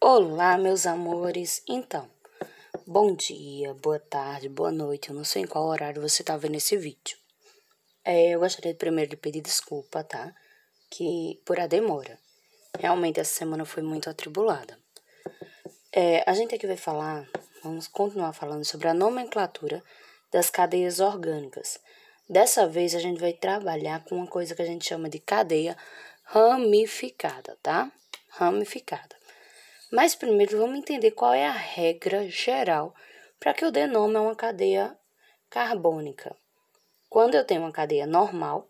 Olá, meus amores. Então, bom dia, boa tarde, boa noite. Eu não sei em qual horário você está vendo esse vídeo. Eu gostaria primeiro de pedir desculpa, tá? Por a demora. Realmente essa semana foi muito atribulada. A gente aqui vamos continuar falando sobre a nomenclatura das cadeias orgânicas. Dessa vez a gente vai trabalhar com uma coisa que a gente chama de cadeia ramificada, tá? Ramificada. Mas primeiro vamos entender qual é a regra geral para que eu dê nome a uma cadeia carbônica. Quando eu tenho uma cadeia normal,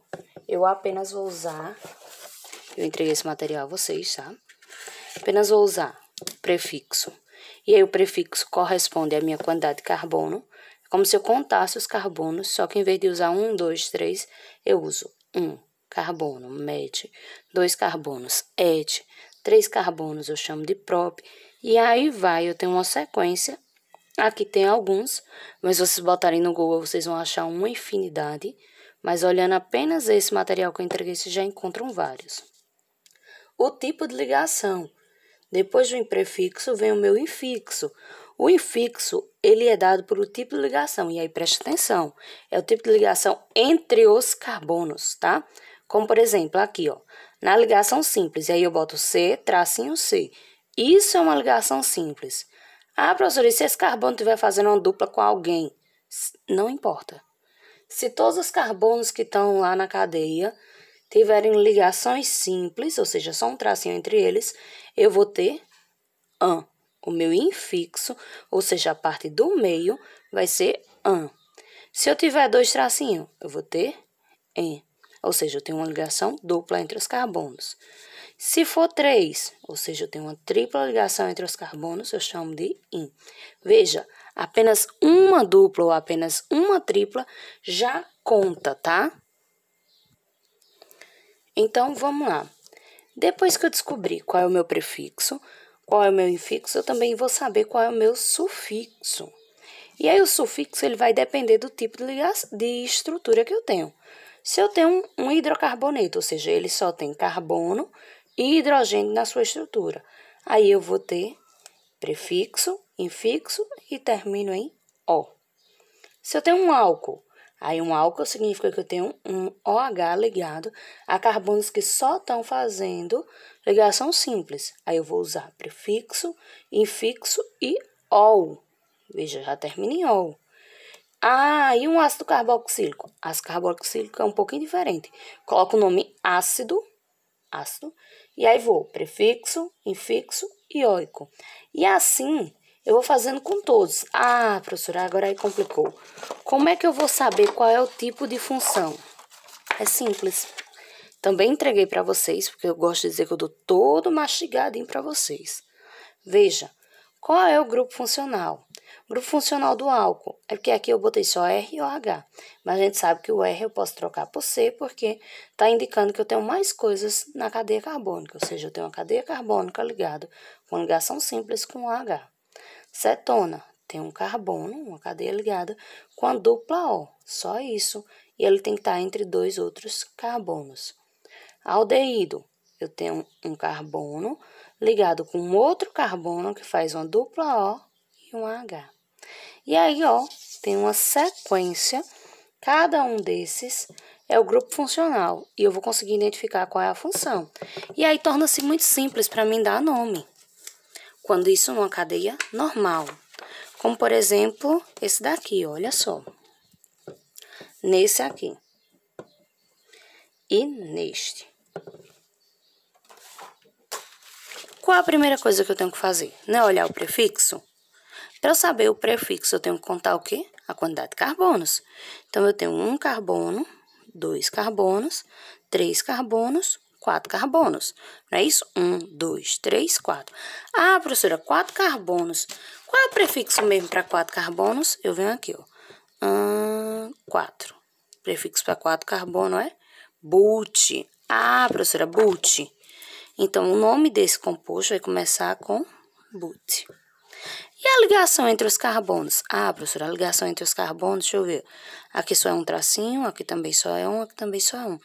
eu apenas vou usar, eu entreguei esse material a vocês, tá? Apenas vou usar prefixo. E aí o prefixo corresponde à minha quantidade de carbono. É como se eu contasse os carbonos, só que em vez de usar 1, 2, 3, eu uso 1 carbono, met, 2 carbonos, et, 3 carbonos eu chamo de prop, e aí eu tenho uma sequência, aqui tem alguns, mas se vocês botarem no Google, vocês vão achar uma infinidade, mas olhando apenas esse material que eu entreguei, vocês já encontram vários. O tipo de ligação, depois do prefixo vem o meu infixo. O infixo, ele é dado por o tipo de ligação, e aí preste atenção, é o tipo de ligação entre os carbonos, tá? Como, por exemplo, aqui, ó, na ligação simples, e aí eu boto C, tracinho C. Isso é uma ligação simples. Ah, professora, e se esse carbono estiver fazendo uma dupla com alguém? Não importa. Se todos os carbonos que estão lá na cadeia tiverem ligações simples, ou seja, só um tracinho entre eles, eu vou ter an. O meu infixo, ou seja, a parte do meio, vai ser an. Se eu tiver 2 tracinhos, eu vou ter en. Ou seja, eu tenho uma ligação dupla entre os carbonos. Se for 3, ou seja, eu tenho uma tripla ligação entre os carbonos, eu chamo de in. Veja, apenas uma dupla ou apenas uma tripla já conta, tá? Então, vamos lá. Depois que eu descobri qual é o meu prefixo, qual é o meu infixo, eu também vou saber qual é o meu sufixo. E aí o sufixo ele vai depender do tipo de estrutura que eu tenho. Se eu tenho um hidrocarboneto, ou seja, ele só tem carbono e hidrogênio na sua estrutura, aí eu vou ter prefixo, infixo e termino em O. Se eu tenho um álcool, aí um álcool significa que eu tenho um OH ligado a carbonos que só estão fazendo ligação simples. Aí eu vou usar prefixo, infixo e OL. Veja, já termina em OL. Ah, e um ácido carboxílico? Ácido carboxílico é um pouquinho diferente. Coloco o nome ácido, e aí vou prefixo, infixo e óico. E assim, eu vou fazendo com todos. Ah, professora, agora aí complicou. Como é que eu vou saber qual é o tipo de função? É simples. Também entreguei para vocês, porque eu gosto de dizer que eu dou todo mastigadinho para vocês. Veja, qual é o grupo funcional? O grupo funcional do álcool é porque aqui eu botei só R e OH, mas a gente sabe que o R eu posso trocar por C porque está indicando que eu tenho mais coisas na cadeia carbônica, ou seja, eu tenho uma cadeia carbônica ligada com ligação simples com OH. Cetona tem um carbono, uma cadeia ligada com a dupla O, só isso, e ele tem que estar entre 2 outros carbonos. Aldeído, eu tenho um carbono ligado com outro carbono que faz uma dupla O e um H. E aí, ó, tem uma sequência, cada um desses é o grupo funcional e eu vou conseguir identificar qual é a função. E aí torna-se muito simples para mim dar nome, quando isso numa cadeia normal. Como, por exemplo, esse daqui, olha só. Nesse aqui. E neste. Qual a primeira coisa que eu tenho que fazer? Não é olhar o prefixo? Para eu saber o prefixo, eu tenho que contar o quê? A quantidade de carbonos. Então, eu tenho 1 carbono, 2 carbonos, 3 carbonos, 4 carbonos. Não é isso? 1, 2, 3, 4. Ah, professora, 4 carbonos. Qual é o prefixo mesmo para 4 carbonos? Eu venho aqui, ó. 4. Prefixo para 4 carbono é but. Ah, professora, but. Então, o nome desse composto vai começar com but. E a ligação entre os carbonos? Ah, professora, a ligação entre os carbonos, deixa eu ver. Aqui só é um tracinho, aqui também só é um, aqui também só é um.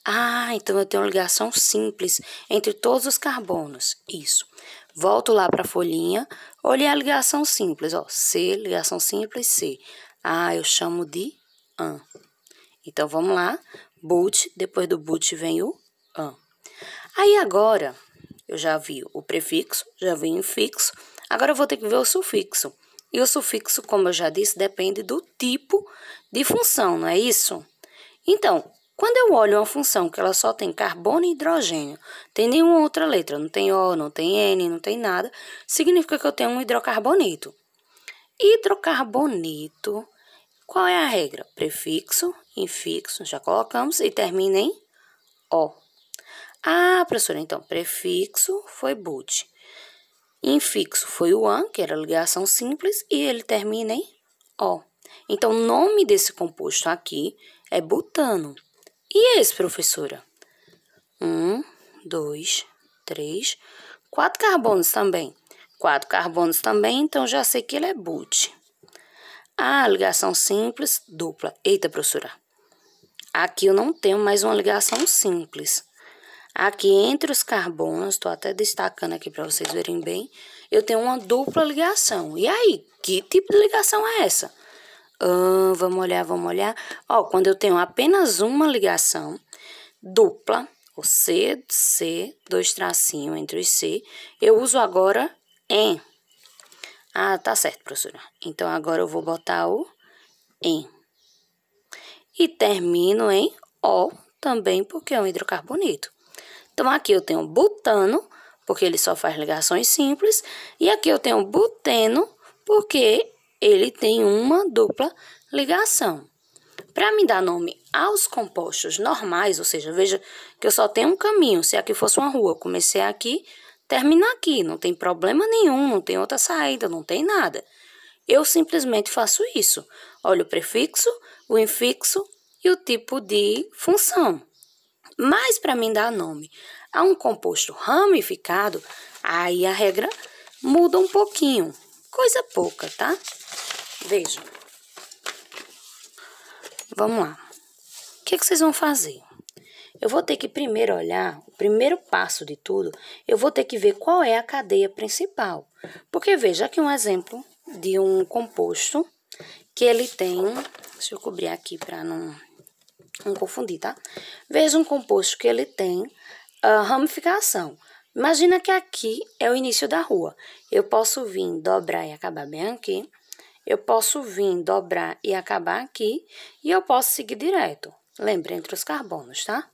Ah, então eu tenho uma ligação simples entre todos os carbonos. Isso. Volto lá para a folhinha, olhei a ligação simples, ó, C, ligação simples, C. Ah, eu chamo de AN. Então, vamos lá, but, depois do but vem o AN. Aí, agora, eu já vi o prefixo, já vi o infixo, agora eu vou ter que ver o sufixo. E o sufixo, como eu já disse, depende do tipo de função, não é isso? Então, quando eu olho uma função que ela só tem carbono e hidrogênio, tem nenhuma outra letra, não tem O, não tem N, não tem nada, significa que eu tenho um hidrocarboneto. Hidrocarboneto, qual é a regra? Prefixo, infixo, já colocamos, e termina em O. Ah, professora, então, prefixo foi but. Infixo foi o AN, que era ligação simples, e ele termina em O. Então, o nome desse composto aqui é butano. E esse, professora? 1, 2, 3, 4 carbonos também. 4 carbonos também, então já sei que ele é but. Ah, ligação simples, dupla. Eita, professora. Aqui eu não tenho mais uma ligação simples. Aqui entre os carbonos, estou até destacando aqui para vocês verem bem, eu tenho uma dupla ligação. E aí, que tipo de ligação é essa? Vamos olhar, vamos olhar. Ó, quando eu tenho apenas uma ligação dupla, o C, C, 2 tracinhos entre os C, eu uso agora em. Ah, tá certo, professora. Então, agora eu vou botar o em. E termino em O também, porque é um hidrocarboneto. Então, aqui eu tenho butano, porque ele só faz ligações simples. E aqui eu tenho buteno, porque ele tem uma dupla ligação. Para me dar nome aos compostos normais, ou seja, veja que eu só tenho um caminho. Se aqui fosse uma rua, eu comecei aqui, termino aqui. Não tem problema nenhum, não tem outra saída, não tem nada. Eu simplesmente faço isso. Olho o prefixo, o infixo e o tipo de função. Mas para mim dar nome a um composto ramificado, aí a regra muda um pouquinho. Coisa pouca, tá? Vejam. Vamos lá. O que vocês vão fazer? Eu vou ter que primeiro olhar, o primeiro passo de tudo, eu vou ter que ver qual é a cadeia principal. Porque veja aqui um exemplo de um composto que ele tem, deixa eu cobrir aqui para não confundir, tá? Veja um composto que ele tem ramificação. Imagina que aqui é o início da rua. Eu posso vir dobrar e acabar bem aqui. Eu posso vir dobrar e acabar aqui. E eu posso seguir direto. Lembra, entre os carbonos, tá?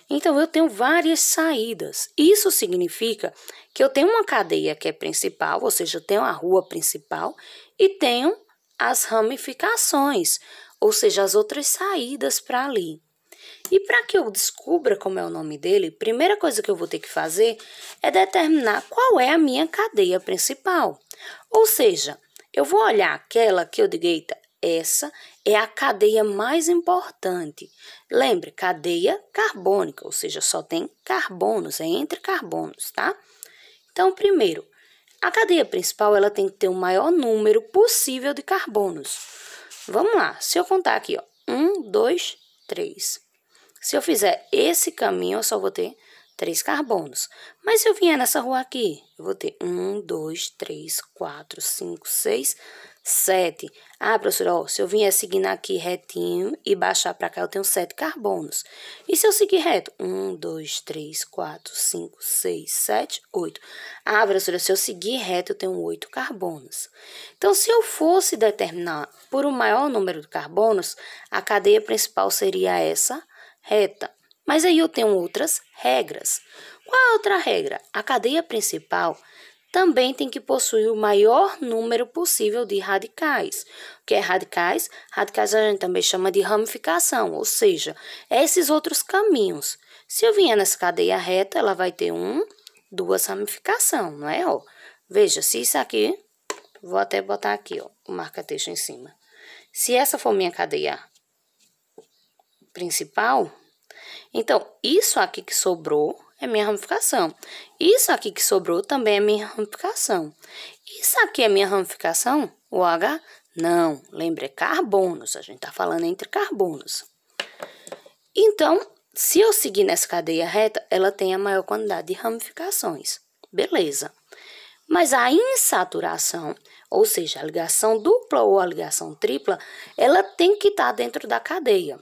Então, eu tenho várias saídas. Isso significa que eu tenho uma cadeia que é principal, ou seja, eu tenho a rua principal e tenho as ramificações, ou seja, as outras saídas para ali. E para que eu descubra como é o nome dele, a primeira coisa que eu vou ter que fazer é determinar qual é a minha cadeia principal. Ou seja, eu vou olhar aquela que eu digo, eita, essa é a cadeia mais importante. Lembre, cadeia carbônica, ou seja, só tem carbonos, é entre carbonos, tá? Então, primeiro, a cadeia principal ela tem que ter o maior número possível de carbonos. Vamos lá, se eu contar aqui, ó, 1, 2, 3. Se eu fizer esse caminho, eu só vou ter 3 carbonos. Mas se eu vier nessa rua aqui, eu vou ter 1, 2, 3, 4, 5, 6, 7. Ah, professora, ó, se eu vier seguindo aqui retinho e baixar para cá, eu tenho 7 carbonos. E se eu seguir reto? 1, 2, 3, 4, 5, 6, 7, 8. Ah, professora, se eu seguir reto, eu tenho 8 carbonos. Então, se eu fosse determinar por um maior número de carbonos, a cadeia principal seria essa reta. Mas aí eu tenho outras regras. Qual é a outra regra? A cadeia principal também tem que possuir o maior número possível de radicais. O que é radicais? Radicais a gente também chama de ramificação, ou seja, esses outros caminhos. Se eu vier nessa cadeia reta, ela vai ter 1, 2 ramificações, não é? Ó, veja, se isso aqui, vou até botar aqui, ó, o marca-texto em cima. Se essa for minha cadeia principal, então, isso aqui que sobrou é minha ramificação. Isso aqui que sobrou também é minha ramificação. Isso aqui é minha ramificação? O H? Não, lembre, é carbonos. A gente está falando entre carbonos. Então, se eu seguir nessa cadeia reta, ela tem a maior quantidade de ramificações. Beleza. Mas a insaturação, ou seja, a ligação dupla ou a ligação tripla, ela tem que estar dentro da cadeia.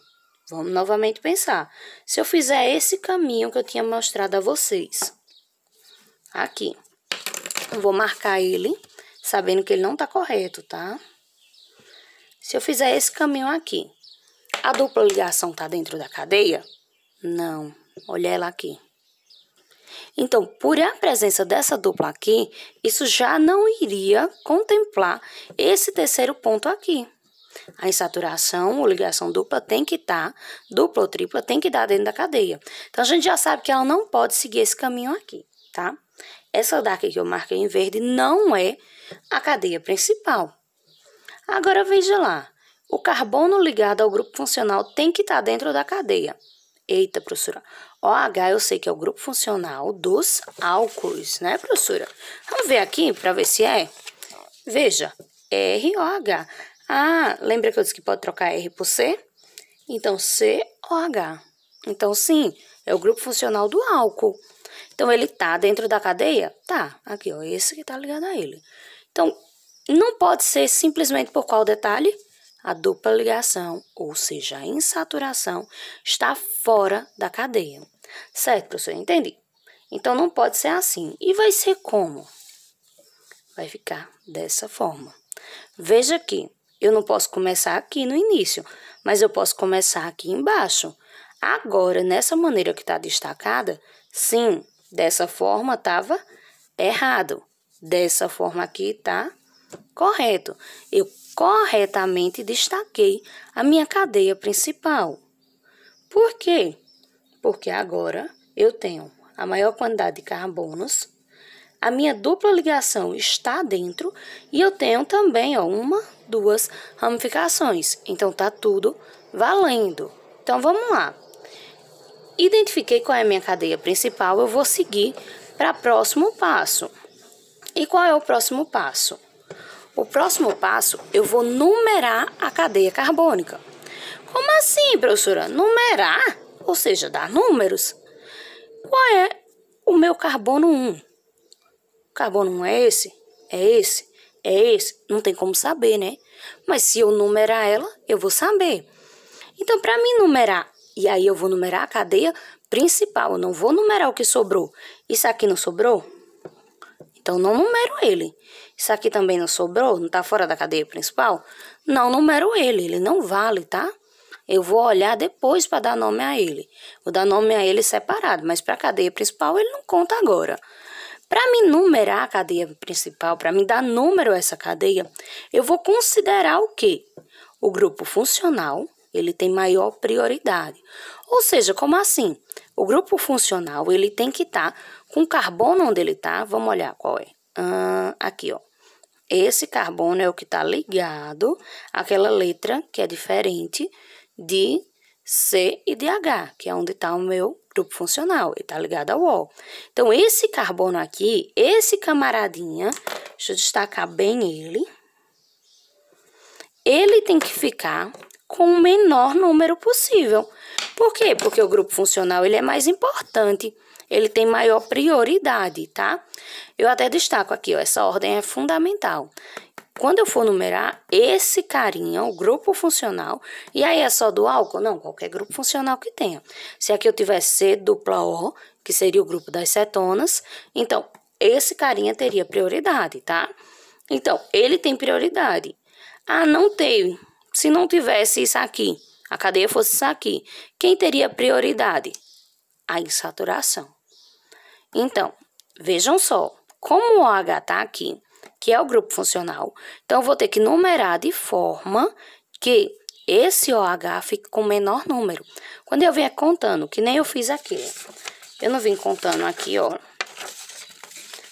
Vamos novamente pensar. Se eu fizer esse caminho que eu tinha mostrado a vocês, aqui, eu vou marcar ele, sabendo que ele não está correto, tá? Se eu fizer esse caminho aqui, a dupla ligação está dentro da cadeia? Não. Olha ela aqui. Então, por a presença dessa dupla aqui, isso já não iria contemplar esse terceiro ponto aqui. A insaturação ou ligação dupla tem que estar, dupla ou tripla tem que estar dentro da cadeia. Então, a gente já sabe que ela não pode seguir esse caminho aqui, tá? Essa daqui que eu marquei em verde não é a cadeia principal. Agora, veja lá. O carbono ligado ao grupo funcional tem que estar dentro da cadeia. Eita, professora. OH eu sei que é o grupo funcional dos álcools, né, professora? Vamos ver aqui para ver se é. Veja, ROH. Ah, lembra que eu disse que pode trocar R por C? Então, COH. Então, sim, é o grupo funcional do álcool. Então, ele tá dentro da cadeia? Tá, aqui, ó, esse que tá ligado a ele. Então, não pode ser simplesmente por qual detalhe? A dupla ligação, ou seja, a insaturação, está fora da cadeia. Certo, professor? Entendi. Então, não pode ser assim. E vai ser como? Vai ficar dessa forma. Veja aqui, eu não posso começar aqui no início, mas eu posso começar aqui embaixo. Agora, nessa maneira que está destacada, sim, dessa forma estava errado. Dessa forma aqui está correto. Eu corretamente destaquei a minha cadeia principal. Por quê? Porque agora eu tenho a maior quantidade de carbonos, a minha dupla ligação está dentro e eu tenho também, ó, uma, duas ramificações. Então, tá tudo valendo. Então, vamos lá. Identifiquei qual é a minha cadeia principal, eu vou seguir para o próximo passo. E qual é o próximo passo? O próximo passo, eu vou numerar a cadeia carbônica. Como assim, professora? Numerar? Ou seja, dar números? Qual é o meu carbono 1? O carbono 1 é esse? É esse? É esse? Não tem como saber, né? Mas se eu numerar ela, eu vou saber. Então, para mim numerar, e aí eu vou numerar a cadeia principal, eu não vou numerar o que sobrou. Isso aqui não sobrou? Então, não numero ele. Isso aqui também não sobrou? Não está fora da cadeia principal? Não numero ele não vale, tá? Eu vou olhar depois para dar nome a ele. Vou dar nome a ele separado, mas para a cadeia principal ele não conta agora. Para me numerar a cadeia principal, para me dar número a essa cadeia, eu vou considerar o quê? O grupo funcional, ele tem maior prioridade. Ou seja, como assim? O grupo funcional, ele tem que estar com o carbono onde ele está. Vamos olhar qual é. Aqui, ó. Esse carbono é o que está ligado àquela letra que é diferente de C e de H, que é onde está o meu grupo funcional. Ele está ligado ao O. Então, esse carbono aqui, esse camaradinha, deixa eu destacar bem ele. Ele tem que ficar com o menor número possível. Por quê? Porque o grupo funcional ele é mais importante. Ele tem maior prioridade, tá? Eu até destaco aqui, ó, essa ordem é fundamental. Quando eu for numerar, esse carinha, o grupo funcional, e aí é só do álcool? Não, qualquer grupo funcional que tenha. Se aqui eu tivesse C dupla O, que seria o grupo das cetonas, então, esse carinha teria prioridade, tá? Então, ele tem prioridade. Ah, não teve. Se não tivesse isso aqui, a cadeia fosse isso aqui, quem teria prioridade? A insaturação. Então, vejam só, como o OH está aqui, que é o grupo funcional, então eu vou ter que numerar de forma que esse OH fique com o menor número. Quando eu vier contando, que nem eu fiz aqui, eu não vim contando aqui, ó.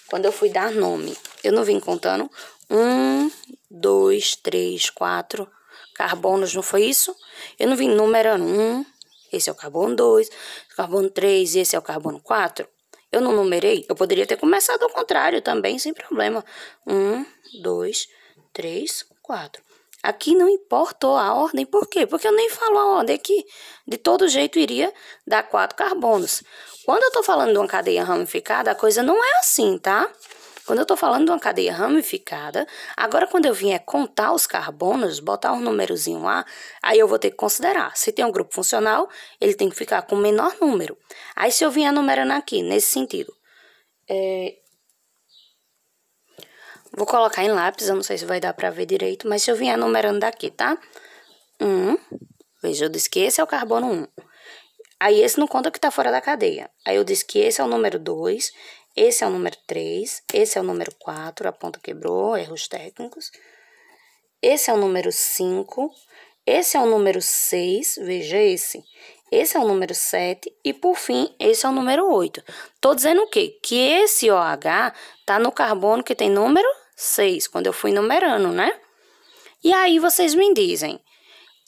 Quando eu fui dar nome, eu não vim contando 1, 2, 3, 4 carbonos, não foi isso? Eu não vim numerando 1, esse é o carbono 2, carbono 3, esse é o carbono 4. Eu não numerei? Eu poderia ter começado ao contrário também, sem problema. 1, 2, 3, 4. Aqui não importou a ordem, por quê? Porque eu nem falo a ordem aqui. De todo jeito iria dar 4 carbonos. Quando eu estou falando de uma cadeia ramificada, a coisa não é assim, tá? Quando eu estou falando de uma cadeia ramificada, agora quando eu vier contar os carbonos, botar um númerozinho lá, aí eu vou ter que considerar. Se tem um grupo funcional, ele tem que ficar com o menor número. Aí se eu vier numerando aqui, nesse sentido, vou colocar em lápis, eu não sei se vai dar para ver direito, mas se eu vier numerando daqui, tá? 1, veja, eu disse que esse é o carbono 1. Aí esse não conta que tá fora da cadeia. Aí eu disse que esse é o número 2, esse é o número 3, esse é o número 4, a ponta quebrou, erros técnicos. Esse é o número 5, esse é o número 6, veja esse. Esse é o número 7 e, por fim, esse é o número 8. Tô dizendo o quê? Que esse OH tá no carbono que tem número 6, quando eu fui numerando, né? E aí vocês me dizem,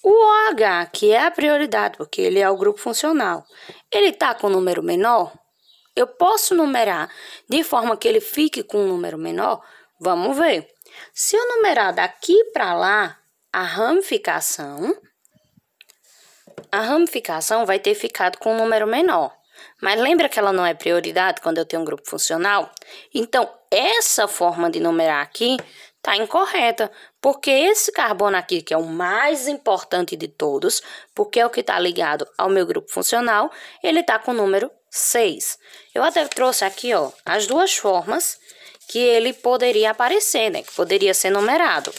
o OH, que é a prioridade, porque ele é o grupo funcional, ele tá com um número menor? Eu posso numerar de forma que ele fique com um número menor? Vamos ver. Se eu numerar daqui para lá, a ramificação vai ter ficado com um número menor. Mas lembra que ela não é prioridade quando eu tenho um grupo funcional? Então, essa forma de numerar aqui está incorreta, porque esse carbono aqui, que é o mais importante de todos, porque é o que está ligado ao meu grupo funcional, ele está com o número 6. Eu até trouxe aqui, ó, as duas formas que ele poderia aparecer, né? Que poderia ser numerado.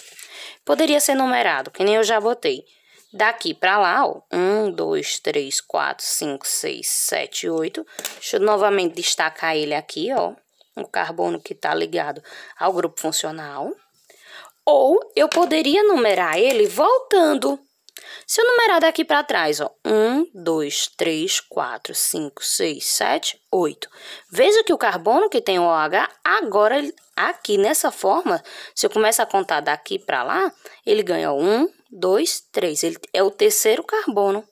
Poderia ser numerado, que nem eu já botei. Daqui para lá, ó, 1, 2, 3, 4, 5, 6, 7, 8. Deixa eu novamente destacar ele aqui, ó. O carbono que está ligado ao grupo funcional. Ou eu poderia numerar ele voltando. Se eu numerar daqui para trás, ó, 1, 2, 3, 4, 5, 6, 7, 8. Veja que o carbono que tem o OH, agora, aqui nessa forma, se eu começar a contar daqui para lá, ele ganha 1, 2, 3. Ele é o terceiro carbono.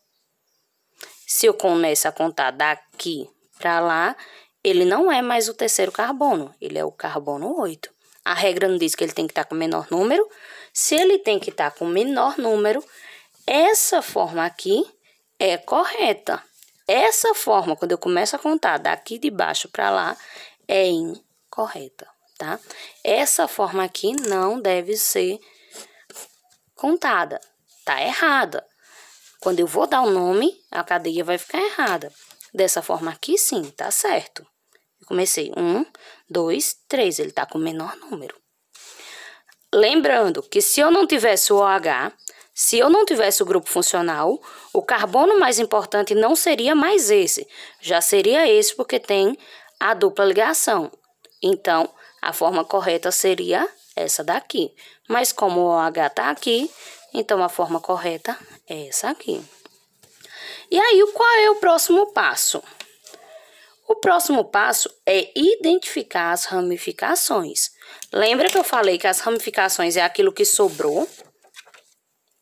Se eu começo a contar daqui para lá, ele não é mais o terceiro carbono, ele é o carbono 8. A regra não diz que ele tem que estar com menor número. Se ele tem que estar com menor número, essa forma aqui é correta. Essa forma, quando eu começo a contar daqui de baixo para lá, é incorreta, tá? Essa forma aqui não deve ser contada, tá errada. Quando eu vou dar o nome, a cadeia vai ficar errada. Dessa forma aqui, sim, tá certo. Eu comecei 1, 2, 3, ele tá com o menor número. Lembrando que se eu não tivesse o OH, se eu não tivesse o grupo funcional, o carbono mais importante não seria mais esse. Já seria esse porque tem a dupla ligação. Então, a forma correta seria essa daqui. Mas como o OH está aqui, então a forma correta é essa aqui. E aí, qual é o próximo passo? O próximo passo é identificar as ramificações. Lembra que eu falei que as ramificações é aquilo que sobrou?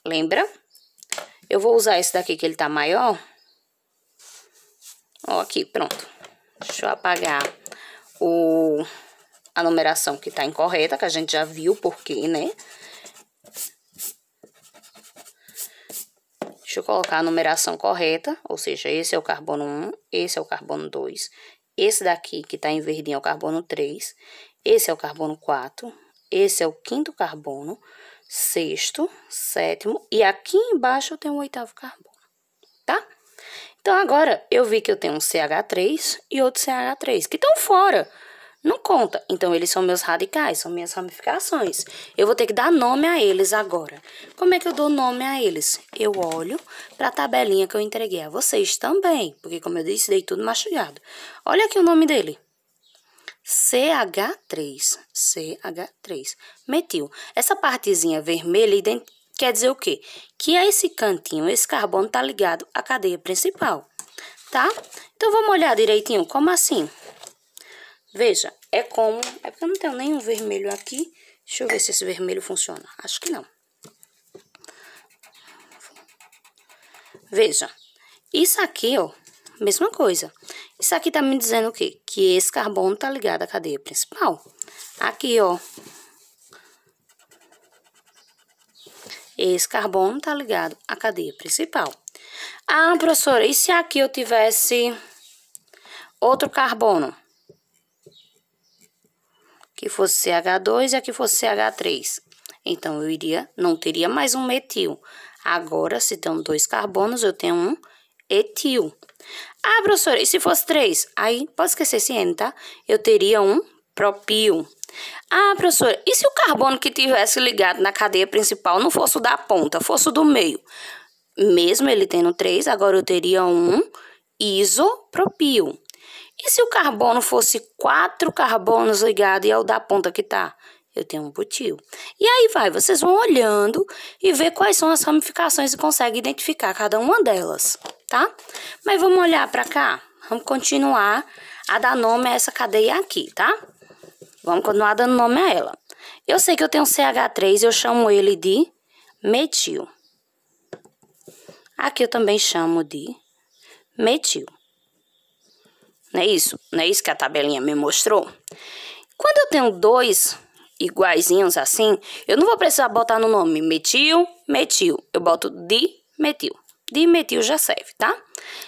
Lembra? Eu vou usar esse daqui que ele tá maior. Ó, aqui, pronto. Deixa eu apagar a numeração que tá incorreta, que a gente já viu por quê, né? Deixa eu colocar a numeração correta, ou seja, esse é o carbono 1, esse é o carbono 2, esse daqui que tá em verdinho é o carbono 3, esse é o carbono 4, esse é o quinto carbono, sexto, sétimo, e aqui embaixo eu tenho o oitavo carbono, tá? Então, agora, eu vi que eu tenho um CH3 e outro CH3, que estão fora. Não conta. Então, eles são meus radicais, são minhas ramificações. Eu vou ter que dar nome a eles agora. Como é que eu dou nome a eles? Eu olho para a tabelinha que eu entreguei a vocês também, porque, como eu disse, dei tudo mastigado. Olha aqui o nome dele. CH3. CH3. Metil. Essa partezinha vermelha quer dizer o quê? Que esse cantinho, esse carbono está ligado à cadeia principal, tá? Então, vamos olhar direitinho. Como assim? Veja, é porque eu não tenho nenhum vermelho aqui. Deixa eu ver se esse vermelho funciona. Acho que não. Veja, isso aqui, ó, mesma coisa. Isso aqui tá me dizendo o quê? Que esse carbono tá ligado à cadeia principal. Aqui, ó. Esse carbono tá ligado à cadeia principal. Ah, professora, e se aqui eu tivesse outro carbono? que fosse CH2 e aqui fosse CH3. Então, não teria mais um metil. Agora, se tem 2 carbonos, eu tenho um etil. Ah, professora, e se fosse 3? Aí, pode esquecer esse N, tá? Eu teria um propil. Ah, professora, e se o carbono que tivesse ligado na cadeia principal não fosse o da ponta, fosse o do meio? Mesmo ele tendo 3, agora eu teria um isopropil. E se o carbono fosse 4 carbonos ligados e é o da ponta que tá? Eu tenho um butil. E aí vocês vão olhando e ver quais são as ramificações e conseguem identificar cada uma delas, tá? Mas vamos olhar para cá? Vamos continuar a dar nome a essa cadeia aqui, tá? Vamos continuar dando nome a ela. Eu sei que eu tenho CH3, eu chamo ele de metil. Aqui eu também chamo de metil. Não é isso? Não é isso que a tabelinha me mostrou? Quando eu tenho 2 iguaizinhos assim, eu não vou precisar botar no nome metil, metil. Eu boto dimetil. Dimetil já serve, tá?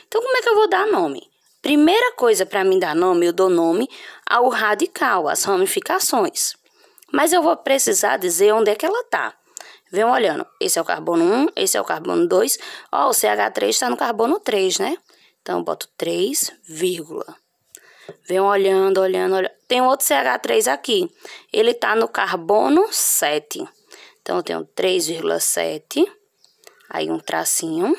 Então, como é que eu vou dar nome? Primeira coisa para mim dar nome, eu dou nome ao radical, às ramificações. Mas eu vou precisar dizer onde é que ela tá. Vem olhando. Esse é o carbono 1, esse é o carbono 2. Ó, o CH3 está no carbono 3, né? Então, eu boto 3, vírgula. Vem olhando, olhando, olhando. Tem outro CH3 aqui. Ele tá no carbono 7. Então, eu tenho 3,7. Aí, um tracinho.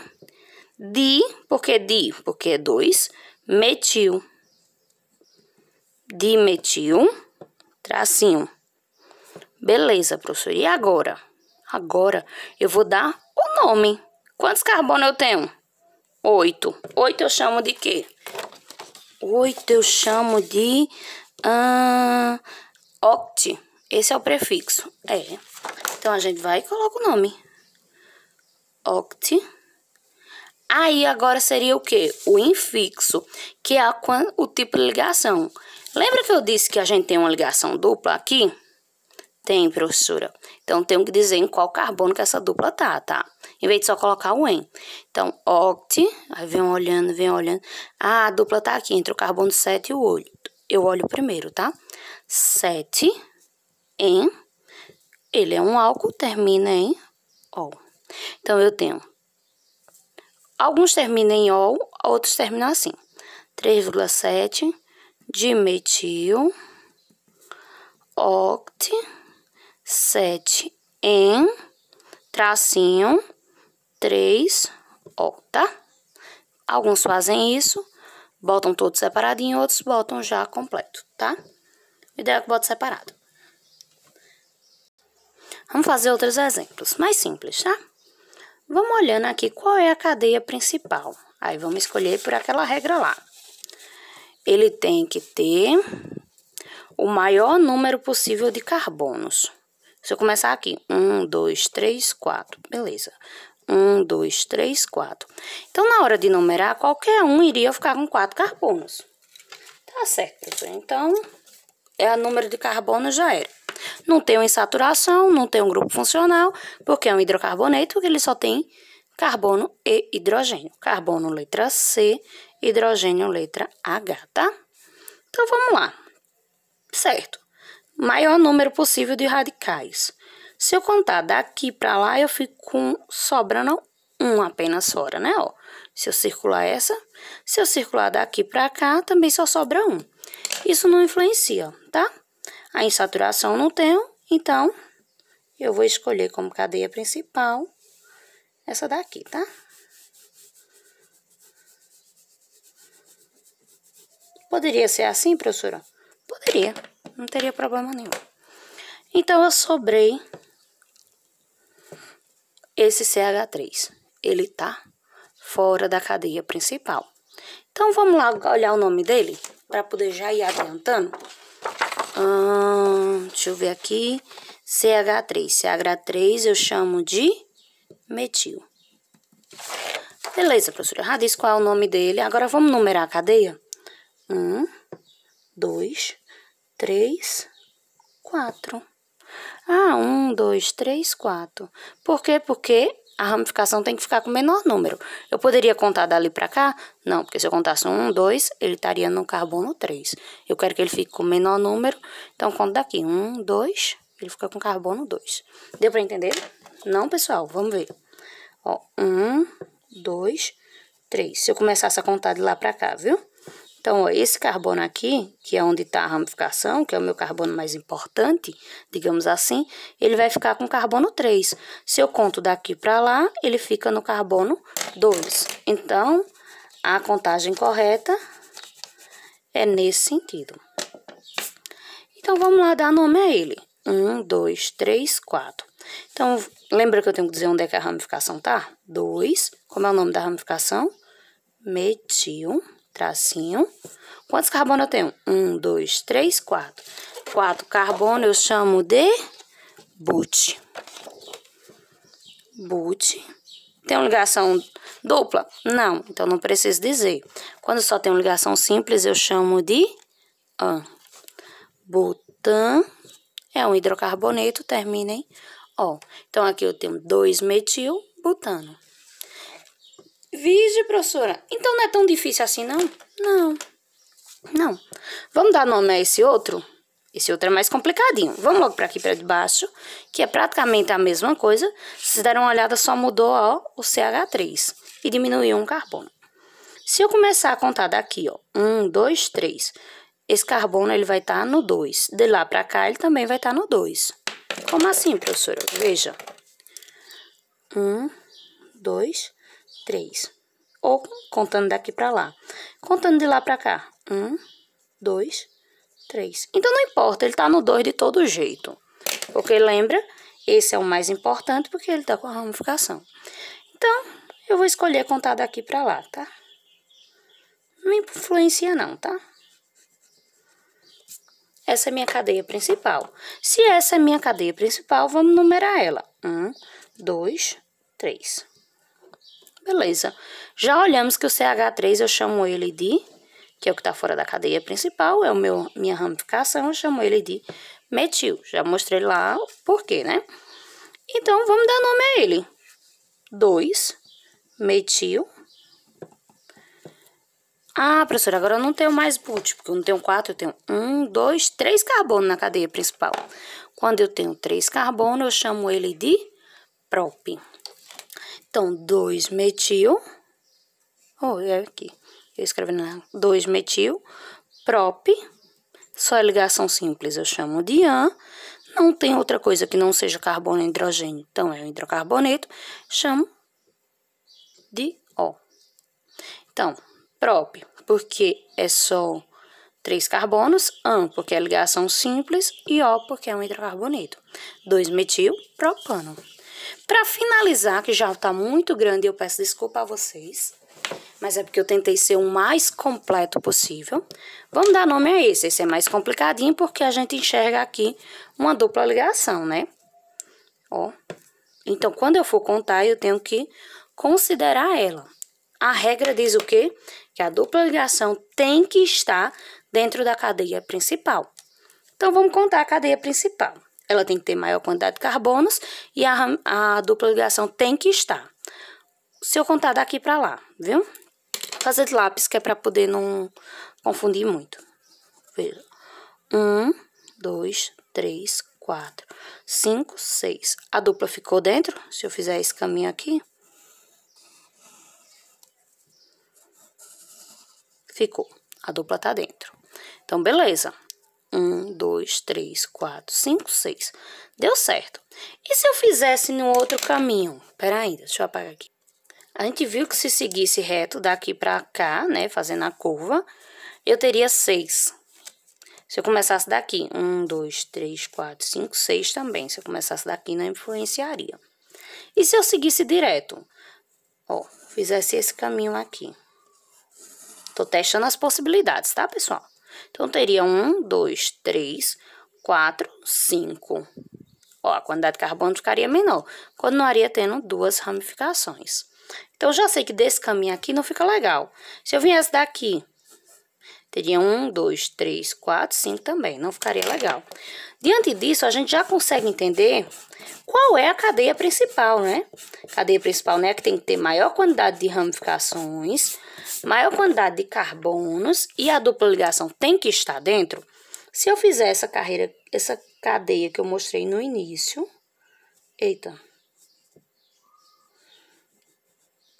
Por que di? Porque é 2. Metil. Dimetil. Tracinho. Beleza, professor. E agora? Agora, eu vou dar o nome. Quantos carbonos eu tenho? 8. 8 eu chamo de quê? 8 eu chamo de oct. Esse é o prefixo. Então, a gente vai e coloca o nome. Oct. Aí, agora seria o quê? O infixo, que é o tipo de ligação. Lembra que eu disse que a gente tem uma ligação dupla aqui? Tem, professora. Então, tenho que dizer em qual carbono que essa dupla tá? Em vez de só colocar o N. Então, oct, aí vem olhando, vem olhando. Ah, a dupla tá aqui, entre o carbono 7 e o 8. Eu olho primeiro, tá? 7 em... Ele é um álcool, termina em ol. Então, eu tenho... Alguns terminam em ol, outros terminam assim. 3,7 dimetil, oct, 7 em, tracinho, 3, ó, tá? Alguns fazem isso, botam todos separadinho, outros botam já completo, tá? A ideia é que bota separado. Vamos fazer outros exemplos, mais simples, tá? Vamos olhando aqui qual é a cadeia principal. Aí vamos escolher por aquela regra lá. Ele tem que ter o maior número possível de carbonos. Se eu começar aqui, 1, 2, 3, 4, beleza. 1, 2, 3, 4. Então, na hora de numerar, qualquer um iria ficar com 4 carbonos. Tá certo, professor. Então, o número de carbonos já era. Não tem uma insaturação, não tem um grupo funcional, porque é um hidrocarboneto, porque ele só tem carbono e hidrogênio. Carbono, letra C, hidrogênio, letra H, tá? Então, vamos lá. Certo. Maior número possível de radicais. Se eu contar daqui para lá, eu fico com sobrando um apenas fora, né? Ó, se eu circular essa, se eu circular daqui para cá, também só sobra um. Isso não influencia, tá? A insaturação não tenho, então eu vou escolher como cadeia principal essa daqui, tá? Poderia ser assim, professora? Poderia, não teria problema nenhum. Então, eu sobrei esse CH3. Ele tá fora da cadeia principal. Então, vamos lá olhar o nome dele, para poder já ir adiantando. Deixa eu ver aqui. CH3. CH3 eu chamo de metil. Beleza, professora. Já disse qual é o nome dele. Agora, vamos numerar a cadeia? 1, 2, 3, 4. 1, 2, 3, 4. Por quê? Porque a ramificação tem que ficar com o menor número. Eu poderia contar dali para cá? Não, porque se eu contasse 1, 2, ele estaria no carbono 3. Eu quero que ele fique com o menor número, então conto daqui. 1, 2, ele fica com carbono 2. Deu para entender? Não, pessoal? Vamos ver. Ó, 1, 2, 3. Se eu começasse a contar de lá para cá, viu? Então, ó, esse carbono aqui, que é onde está a ramificação, que é o meu carbono mais importante, digamos assim, ele vai ficar com carbono 3. Se eu conto daqui para lá, ele fica no carbono 2. Então, a contagem correta é nesse sentido. Então, vamos lá dar nome a ele. 1, 2, 3, 4. Então, lembra que eu tenho que dizer onde é que a ramificação tá? 2. Como é o nome da ramificação? Metil. Tracinho. Quantos carbonos eu tenho? 1, 2, 3, 4. 4 carbonos eu chamo de but. But. Tem ligação dupla? Não, então não preciso dizer. Quando só tem ligação simples, eu chamo de an. Butan é um hidrocarboneto, termina em O. Então, aqui eu tenho 2-metil-butano. Vige, professora, então não é tão difícil assim, não? Não. Vamos dar nome a esse outro? Esse outro é mais complicadinho. Vamos logo para aqui para debaixo, que é praticamente a mesma coisa. Se deram uma olhada, só mudou ó, o CH3 e diminuiu um carbono. Se eu começar a contar daqui, ó, 1, 2, 3, esse carbono ele vai estar no 2. De lá para cá, ele também vai estar no 2. Como assim, professora? Veja. 1, 2, 3. Ou contando daqui para lá. Contando de lá para cá. 1, 2, 3. Então, não importa, ele está no 2 de todo jeito. Porque lembra, esse é o mais importante porque ele está com a ramificação. Então, eu vou escolher contar daqui para lá, tá? Não influencia não, tá? Essa é minha cadeia principal. Se essa é minha cadeia principal, vamos numerar ela. 1, 2, 3. Beleza. Já olhamos que o CH3 eu chamo ele de, que é o que está fora da cadeia principal, é minha ramificação, eu chamo ele de metil. Já mostrei lá o porquê, né? Então, vamos dar nome a ele. 2-metil. Ah, professora, agora eu não tenho mais but, porque eu não tenho 4, eu tenho 1, 2, 3 carbonos na cadeia principal. Quando eu tenho 3 carbonos, eu chamo ele de prop. Então, 2-metil, é aqui, eu escrevi na 2-metil, prop, só é ligação simples, eu chamo de an, não tem outra coisa que não seja carbono e hidrogênio, então é um hidrocarboneto, chamo de O. Então, prop, porque é só 3 carbonos, an, porque é ligação simples, e O, porque é um hidrocarboneto. 2-metil, propano. Para finalizar, que já está muito grande, eu peço desculpa a vocês, mas é porque eu tentei ser o mais completo possível. Vamos dar nome a esse. Esse é mais complicadinho porque a gente enxerga aqui uma dupla ligação, né? Ó. Então, quando eu for contar, eu tenho que considerar ela. A regra diz o quê? Que a dupla ligação tem que estar dentro da cadeia principal. Então, vamos contar a cadeia principal. Ela tem que ter maior quantidade de carbonos e a dupla ligação tem que estar. Se eu contar daqui para lá, viu? Vou fazer de lápis, que é para poder não confundir muito. Veja. 1, 2, 3, 4, 5, 6. A dupla ficou dentro? Se eu fizer esse caminho aqui. Ficou. A dupla tá dentro. Então, beleza. 1, 2, 3, 4, 5, 6. Deu certo. E se eu fizesse no outro caminho? Peraí, deixa eu apagar aqui. A gente viu que se seguisse reto daqui pra cá, né, fazendo a curva, eu teria 6. Se eu começasse daqui, 1, 2, 3, 4, 5, 6 também. Se eu começasse daqui, não influenciaria. E se eu seguisse direto? Ó, fizesse esse caminho aqui. Tô testando as possibilidades, tá, pessoal? Então, teria 1, 2, 3, 4, 5. Ó, a quantidade de carbono ficaria menor. Continuaria tendo 2 ramificações. Então, eu já sei que desse caminho aqui não fica legal. Se eu viesse daqui, Teria 1, 2, 3, 4, 5 também. Não ficaria legal. Diante disso, a gente já consegue entender qual é a cadeia principal, né? Cadeia principal, né? Que tem que ter maior quantidade de ramificações, maior quantidade de carbonos e a dupla ligação tem que estar dentro. Se eu fizer essa cadeia que eu mostrei no início... Eita!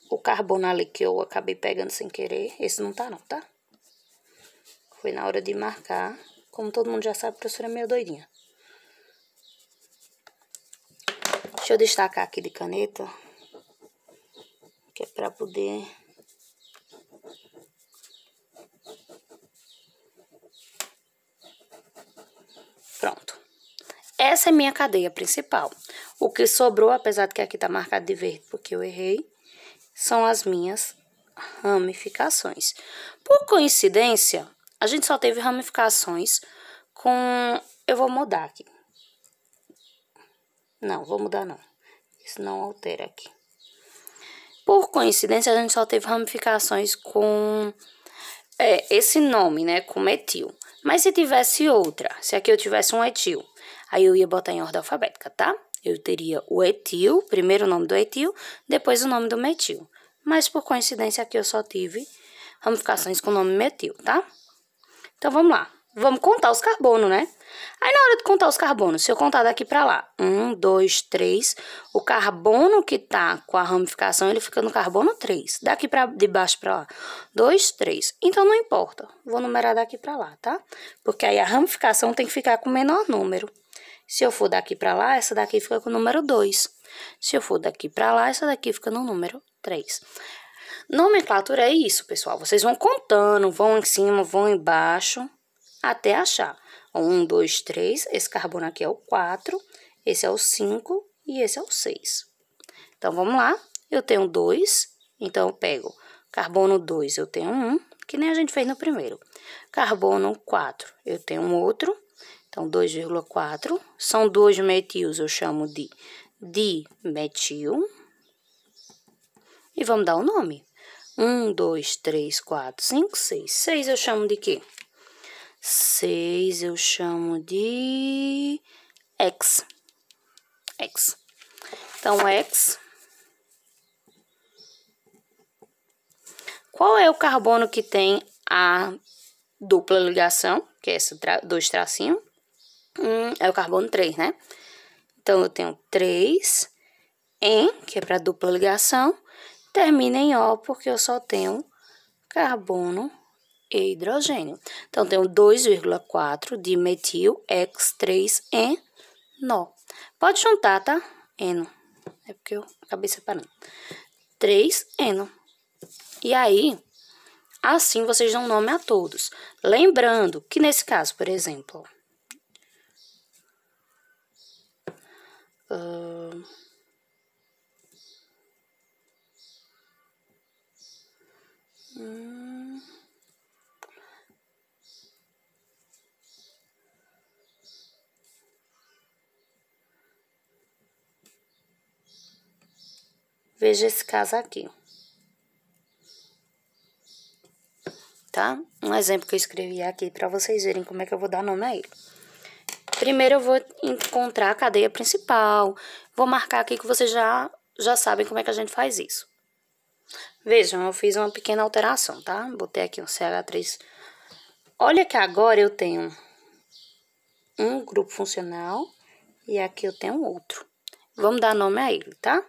O carbono ali que eu acabei pegando sem querer, esse não tá não, tá? Foi na hora de marcar. Como todo mundo já sabe, a professora é meio doidinha. Deixa eu destacar aqui de caneta, que é pra poder... Pronto. Essa é minha cadeia principal. O que sobrou, apesar de que aqui tá marcado de verde porque eu errei, são as minhas ramificações. Por coincidência, a gente só teve ramificações com... Eu vou mudar aqui. Não, vou mudar não. Isso não altera aqui. Por coincidência, a gente só teve ramificações com esse nome, né? Com metil. Mas se tivesse outra, se aqui eu tivesse um etil, aí eu ia botar em ordem alfabética, tá? Eu teria o etil, primeiro o nome do etil, depois o nome do metil. Mas por coincidência aqui eu só tive ramificações com o nome metil, tá? Então vamos lá. Vamos contar os carbonos, né? Aí na hora de contar os carbonos, se eu contar daqui pra lá, 1, 2, 3, o carbono que tá com a ramificação, ele fica no carbono 3. Daqui de baixo pra lá, 2, 3. Então não importa, vou numerar daqui pra lá, tá? Porque aí a ramificação tem que ficar com o menor número. Se eu for daqui pra lá, essa daqui fica com o número 2. Se eu for daqui pra lá, essa daqui fica no número 3. Nomenclatura é isso, pessoal. Vocês vão contando, vão em cima, vão embaixo, até achar. 1, 2, 3, esse carbono aqui é o 4, esse é o 5 e esse é o 6. Então, vamos lá. Eu tenho 2, então eu pego carbono 2, eu tenho 1, que nem a gente fez no primeiro. Carbono 4, eu tenho um outro, então 2,4. São 2 metils, eu chamo de dimetil. E vamos dar o nome. 1, 2, 3, 4, 5, 6. 6 eu chamo de quê? 6 eu chamo de X. X. Então, X. Qual é o carbono que tem a dupla ligação? Que é esse 2 tracinhos. É o carbono 3, né? Então, eu tenho 3 em, que é para dupla ligação. Termina em O, porque eu só tenho carbono e hidrogênio. Então, tenho 2,4 de metil X3N. Pode juntar, tá? Eno. É porque eu acabei separando. 3N. E aí, assim vocês dão nome a todos. Lembrando que nesse caso, por exemplo... Veja esse caso aqui. Tá? Um exemplo que eu escrevi aqui para vocês verem como é que eu vou dar nome a ele. Primeiro eu vou encontrar a cadeia principal. Vou marcar aqui que vocês já sabem como é que a gente faz isso. Vejam, eu fiz uma pequena alteração, tá? Botei aqui um CH3. Olha que agora eu tenho um grupo funcional e aqui eu tenho outro. Vamos dar nome a ele, tá?